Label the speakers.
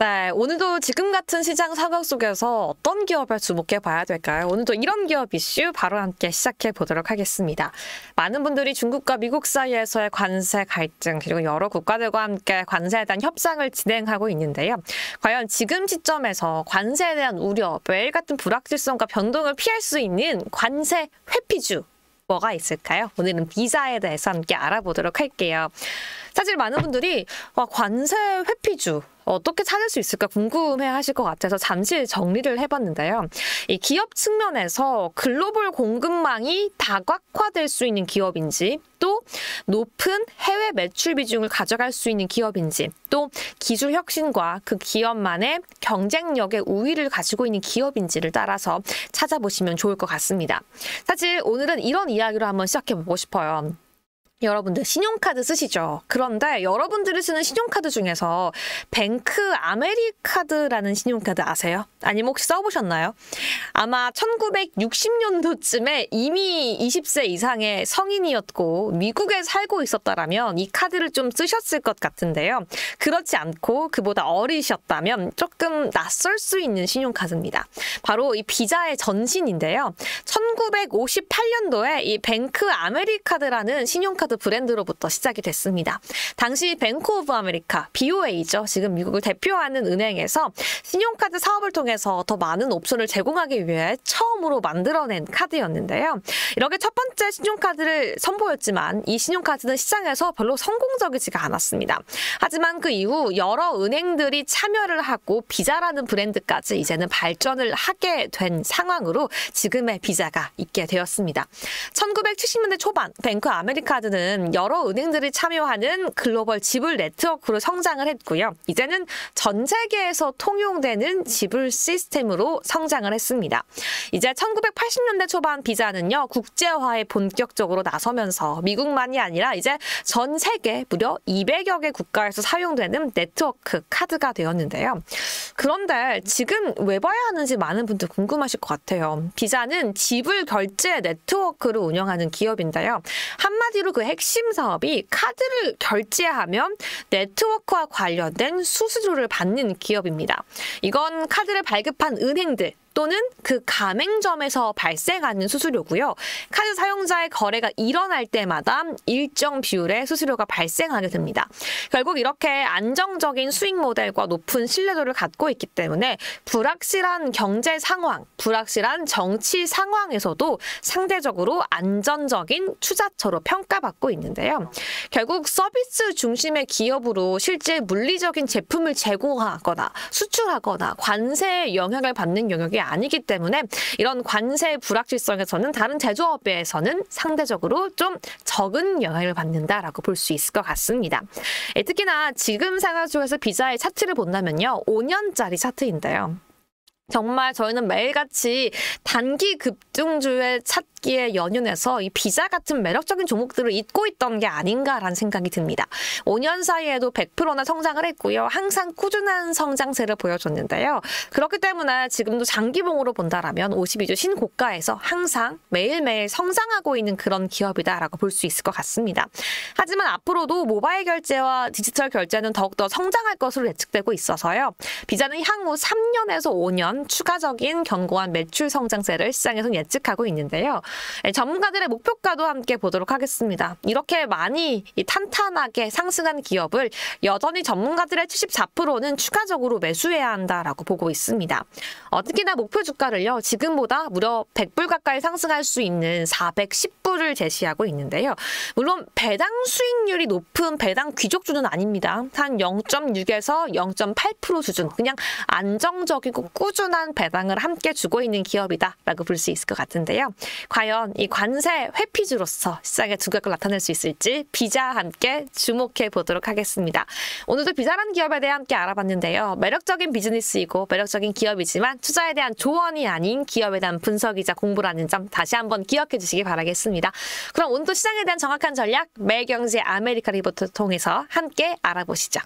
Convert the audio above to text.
Speaker 1: 네, 오늘도 지금 같은 시장 상황 속에서 어떤 기업을 주목해 봐야 될까요? 오늘도 이런 기업 이슈 바로 함께 시작해 보도록 하겠습니다. 많은 분들이 중국과 미국 사이에서의 관세 갈등 그리고 여러 국가들과 함께 관세에 대한 협상을 진행하고 있는데요. 과연 지금 시점에서 관세에 대한 우려, 매일 같은 불확실성과 변동을 피할 수 있는 관세 회피주 뭐가 있을까요? 오늘은 비자에 대해서 함께 알아보도록 할게요. 사실 많은 분들이 관세 회피주 어떻게 찾을 수 있을까 궁금해 하실 것 같아서 잠시 정리를 해봤는데요. 이 기업 측면에서 글로벌 공급망이 다각화될 수 있는 기업인지, 또 높은 해외 매출 비중을 가져갈 수 있는 기업인지, 또 기술 혁신과 그 기업만의 경쟁력의 우위를 가지고 있는 기업인지를 따라서 찾아보시면 좋을 것 같습니다. 사실 오늘은 이런 이야기로 한번 시작해보고 싶어요. 여러분들 신용카드 쓰시죠? 그런데 여러분들이 쓰는 신용카드 중에서 뱅크 아메리카드라는 신용카드 아세요? 아니면 혹시 써보셨나요? 아마 1960년도쯤에 이미 20세 이상의 성인이었고 미국에 살고 있었다라면 이 카드를 좀 쓰셨을 것 같은데요. 그렇지 않고 그보다 어리셨다면 조금 낯설 수 있는 신용카드입니다. 바로 이 비자의 전신인데요. 1958년도에 이 뱅크 아메리카드라는 신용카드 브랜드로부터 시작이 됐습니다. 당시 뱅크 오브 아메리카, BOA죠. 지금 미국을 대표하는 은행에서 신용카드 사업을 통해서 더 많은 옵션을 제공하기 위해 처음으로 만들어낸 카드였는데요. 이렇게 첫 번째 신용카드를 선보였지만 이 신용카드는 시장에서 별로 성공적이지가 않았습니다. 하지만 그 이후 여러 은행들이 참여를 하고 비자라는 브랜드까지 이제는 발전을 하게 된 상황으로 지금의 비자가 있게 되었습니다. 1970년대 초반 뱅크 아메리카드는 여러 은행들이 참여하는 글로벌 지불 네트워크로 성장을 했고요. 이제는 전 세계에서 통용되는 지불 시스템으로 성장을 했습니다. 이제 1980년대 초반 비자는요, 국제화에 본격적으로 나서면서 미국만이 아니라 이제 전 세계 무려 200여 개 국가에서 사용되는 네트워크 카드가 되었는데요. 그런데 지금 왜 봐야 하는지 많은 분들 궁금하실 것 같아요. 비자는 지불 결제 네트워크를 운영하는 기업인데요. 한마디로 그 핵심 사업이 카드를 결제하면 네트워크와 관련된 수수료를 받는 기업입니다. 이건 카드를 발급한 은행들 또는 그 가맹점에서 발생하는 수수료고요. 카드 사용자의 거래가 일어날 때마다 일정 비율의 수수료가 발생하게 됩니다. 결국 이렇게 안정적인 수익 모델과 높은 신뢰도를 갖고 있기 때문에 불확실한 경제 상황, 불확실한 정치 상황에서도 상대적으로 안전적인 투자처로 평가받고 있는데요. 결국 서비스 중심의 기업으로 실제 물리적인 제품을 제공하거나 수출하거나 관세에 영향을 받는 영역이 아니기 때문에 이런 관세 불확실성에서는 다른 제조업에 비해서는 상대적으로 좀 적은 영향을 받는다라고 볼 수 있을 것 같습니다. 특히나 지금 상황 속에서 비자의 차트를 본다면요. 5년짜리 차트인데요. 정말 저희는 매일같이 단기 급등주의 찾기에 연연해서 이 비자 같은 매력적인 종목들을 잊고 있던 게 아닌가라는 생각이 듭니다. 5년 사이에도 100%나 성장을 했고요. 항상 꾸준한 성장세를 보여줬는데요. 그렇기 때문에 지금도 장기봉으로 본다라면 52주 신고가에서 항상 매일매일 성장하고 있는 그런 기업이다라고 볼 수 있을 것 같습니다. 하지만 앞으로도 모바일 결제와 디지털 결제는 더욱더 성장할 것으로 예측되고 있어서요. 비자는 향후 3년에서 5년 추가적인 견고한 매출 성장세를 시장에서는 예측하고 있는데요. 전문가들의 목표가도 함께 보도록 하겠습니다. 이렇게 많이 탄탄하게 상승한 기업을 여전히 전문가들의 74%는 추가적으로 매수해야 한다라고 보고 있습니다. 특히나 목표 주가를요. 지금보다 무려 100불 가까이 상승할 수 있는 410불을 제시하고 있는데요. 물론 배당 수익률이 높은 배당 귀족주는 아닙니다. 한 0.6에서 0.8% 수준, 그냥 안정적이고 꾸준한 배당을 함께 주고 있는 기업이다라고 볼 수 있을 것 같은데요. 과연 이 관세 회피주로서 시장의 두각을 나타낼 수 있을지 비자와 함께 주목해 보도록 하겠습니다. 오늘도 비자라는 기업에 대해 함께 알아봤는데요. 매력적인 비즈니스이고 매력적인 기업이지만 투자에 대한 조언이 아닌 기업에 대한 분석이자 공부라는 점 다시 한번 기억해 주시기 바라겠습니다. 그럼 오늘도 시장에 대한 정확한 전략 매일경제 아메리카 리포트 통해서 함께 알아보시죠.